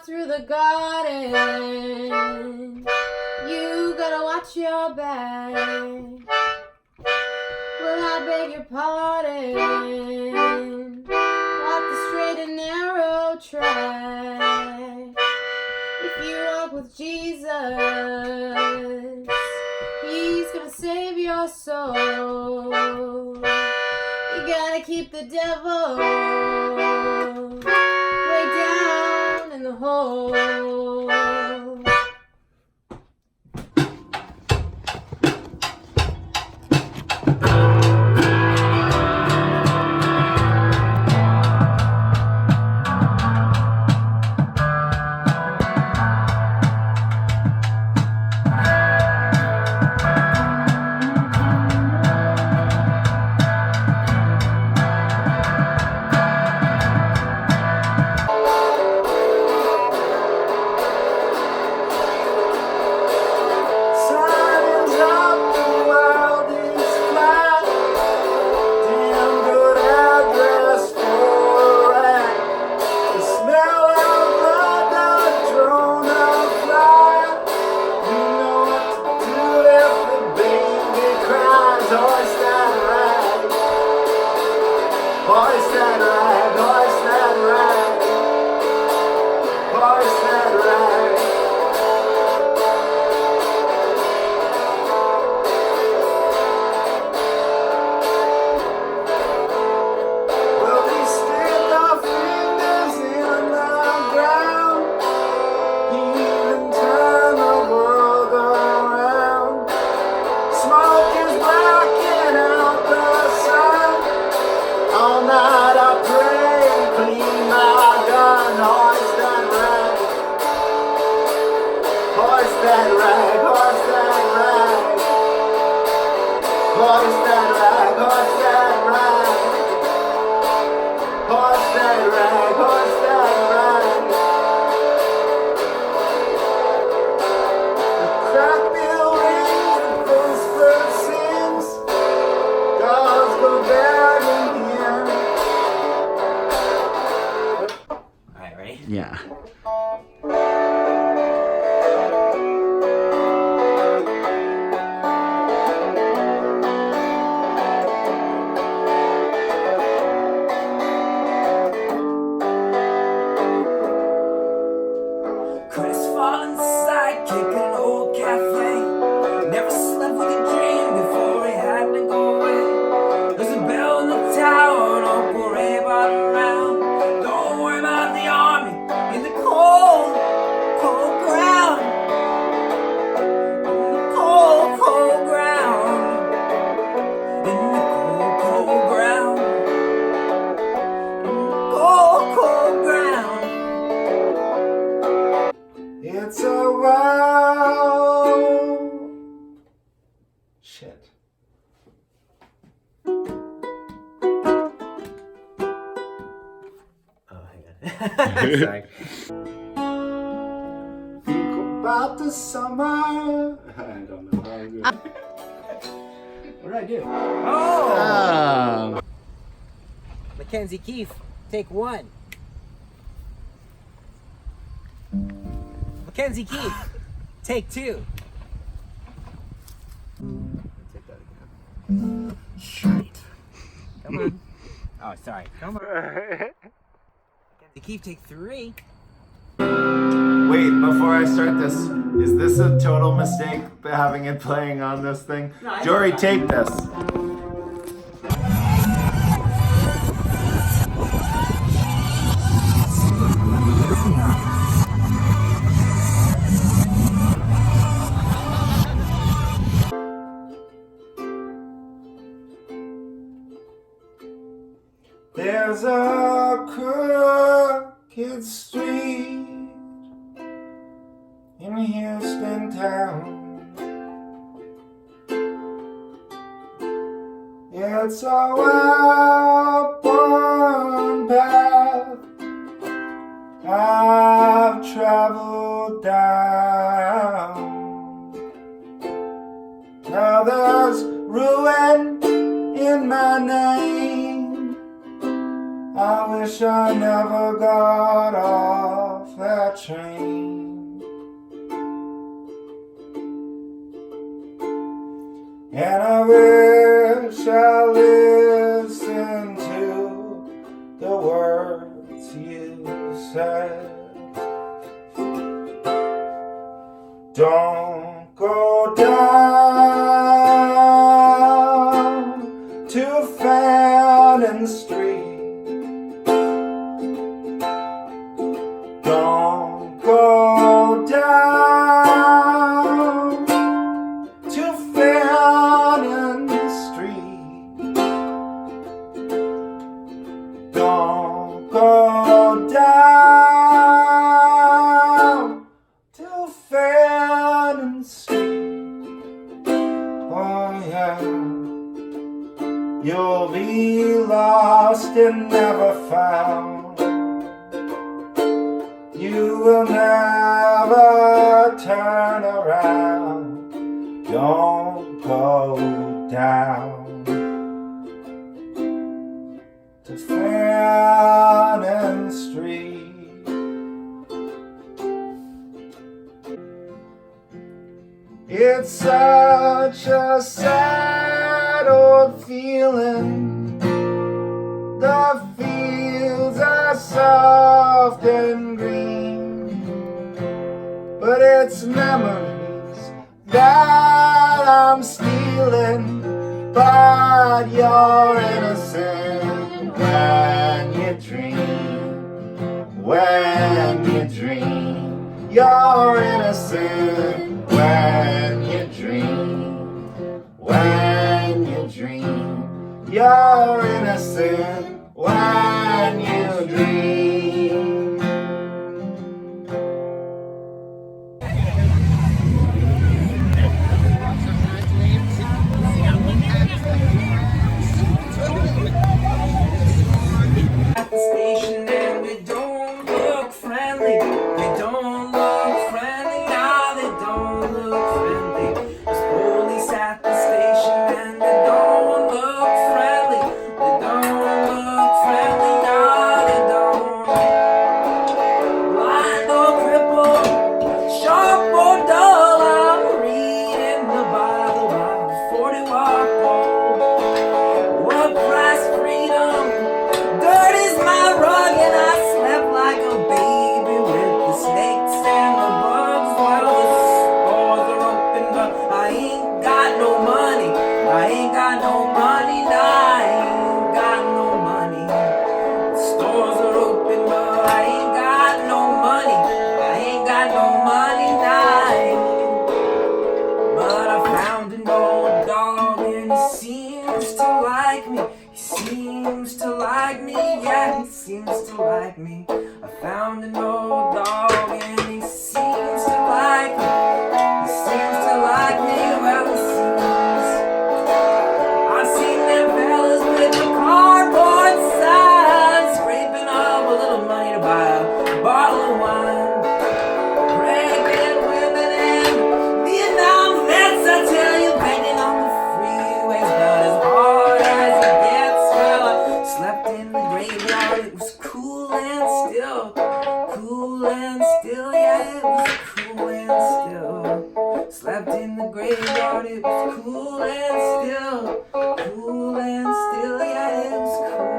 walk through the garden, you gotta watch your back. Well, I beg your pardon, walk the straight and narrow track. If you walk with Jesus, He's gonna save your soul. You gotta keep the devil way down in the hole. Hoist that rag, hoist that rag, hoist that rag. Well, we stick our fingers in the ground, even turn the world around. Smoke is blacking out the sun. All night I pray, clean my gun. Hoist that rag, hoist that rag, hoist that rag, hoist that rag, hoist that rag, hoist that rag, hoist that rag. The crack bill rings, the first bird sings, dogs go begging here. Alright, ready? Yeah. Crestfallen sidekick in an old cafe. Never slept with a dream before he had to go away. There's a bell in the tower, don't worry about around. Don't worry about the army in the cold, cold ground. In the cold, cold ground. In the cold, cold ground. In the cold, cold ground. It's a wild shit. Oh, hang on. Sorry. Think about the summer. I don't know how to do it. What did I do? Oh! Mackenzie Keefe, take one. Mackenzie Keefe, take two. Take that again. Shite. Come on. Oh, sorry. Come on. Mackenzie Keefe, take three. Wait, before I start this, is this a total mistake having it playing on this thing? No, I Jory, know. take this. There's a crooked street in Houston town. It's a well-worn path I've traveled down. Now there's ruin in my name. I wish I never got off. that train, and I wish I listened to the words you said. Don't go down to Fannin Street. Don't go down to Fannin Street. Don't go down to Fannin Street. Oh yeah, you'll be lost and never found. You will never turn around. Don't go down to Fannin Street. It's such a sad old feeling. The fields are soft and green, but it's memories that I'm stealing. But you're innocent when you dream. When you dream, you're innocent when you dream. When you dream, you're innocent when you dream. At the station and they don't look friendly. They don't look friendly. Nah, they don't look friendly. There's police at the station and they don't look friendly. They don't look friendly. Nah, they don't. Blind or crippled, sharp or dull, I'm reading the Bible by the 40-watt pole. What price freedom? Dirt is my rug and I slept like a baby with the snakes and the bugs. Well, the stores are open, but I ain't got no money. I ain't got no money, nah, I ain't got no money. The stores are open, but I ain't got no money. I ain't got no money, nah, I ain't. But I found an old dog and he seems to like me. He seems to like me, yeah, he seems to like me. I found an old dog and he seems to like me. He seems to like me, well, he seems. I've seen them fellas with the cardboard signs, scraping up a little money to buy a bottle of wine. Pregnant women and Vietnam vets, I tell you, banging on the freeways, but as hard as it gets. Well, I slept in the graveyard, it was cool and still. Cool and still, yeah, it was cool and still. Slept in the graveyard, it was cool and still. Cool and still, yeah, it was cool.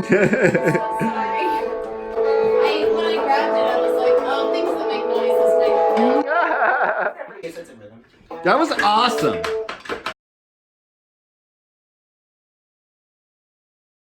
Sorry. When I grabbed it, I was like, oh, things that make noises make That was awesome.